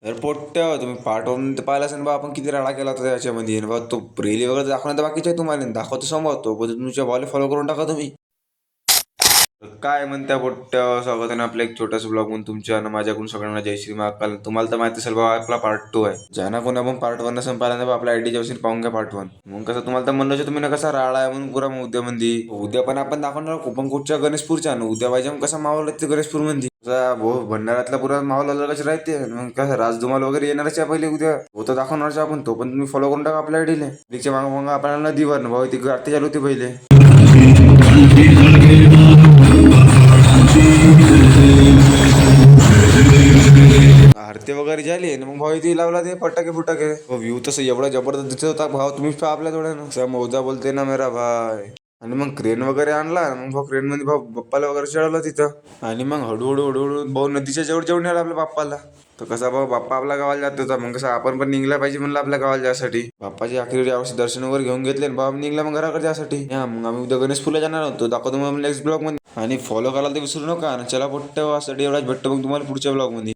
तर पोट्ट्या तुम्ही part one तर पाहिला असेल बा आपण किती राडा केला होता त्याच्यामध्ये बा तो रेली वगैरे दाखवण्यात बाकीचे आहे तुम्हाला दाखवतो समोर तो पण तुमच्या बॉल फॉलो करून टाका तुम्ही. काय म्हणत्या पोट्ट्या स्वागत आहे आपल्या एक छोटासा ब्लॉग म्हणून तुमच्या आणि माझ्याकडून सगळ्यांना जय श्री महाकाल. तुम्हाला तर माहिती असेल बाबा आपला पार्ट 2 आहे ज्यांना कोणी आपण पार्ट 1 नसेल पाहिला तर आपल्या आयडी जेवशील पाहून घ्या पार्ट 1. मग कसं तुम्हाला तर म्हणलं तुम्ही ना कसा राडा आहे म्हणून पुरा उद्यामध्ये उद्या पण आपण दाखवणार कोपनकोटच्या गणेशपूरच्या उद्या पाहिजे मग कसा माहोल आहे गणेशपूर मध्ये भाऊ भंडाऱ्यातला पुरा माहोल अलग कसे राहते मग कसं राजधुमाल वगैरे येणारच आहे पहिले उद्या होतं दाखवणारच आपण तो पण तुम्ही फॉलो करून टाका आपल्या आयडीला. तिच्या मागं मग आपल्याला नदीवर भाऊ ती आरती चालू होती पहिले. आरती वगैरे झाली आणि मग भाऊ ती लावला ते फटाके फुटाके व्ह्यू तसं एवढा जबरदस्त दिसत होता भाऊ तुम्हीच पहा आपल्या थोड्यानं मौजा बोलते ना मेरा भाई. आणि मग क्रेन वगैरे आणला मग भाऊ क्रेन मध्ये भाऊ बाप्पाला वगैरे चढवलं तिथं आणि मग हळूहळू हळूहळू भाऊ नदीच्या जेवढ नेला आपल्या बाप्पाला. तर कसा भाऊ बाप्पा आपल्या गावाला जात होता मग कसं आपण पण निघला पाहिजे म्हणलं आपल्या गावाला जायसाठी. बाप्पाची आखरी यावर्षी दर्शन वगैरे घेऊन घेतले आणि बाबा निघला मग घराकडे जायसाठी. मग आम्ही उद्या गणेशपूरला जाणार होतो दाखवतो मग नेक्स्ट ब्लॉग मध्ये आणि फॉलो करायला ते विसरू नका. चला पोट्ट वासाठी एवढाच भेटतो मग तुम्हाला पुढच्या ब्लॉग मध्ये.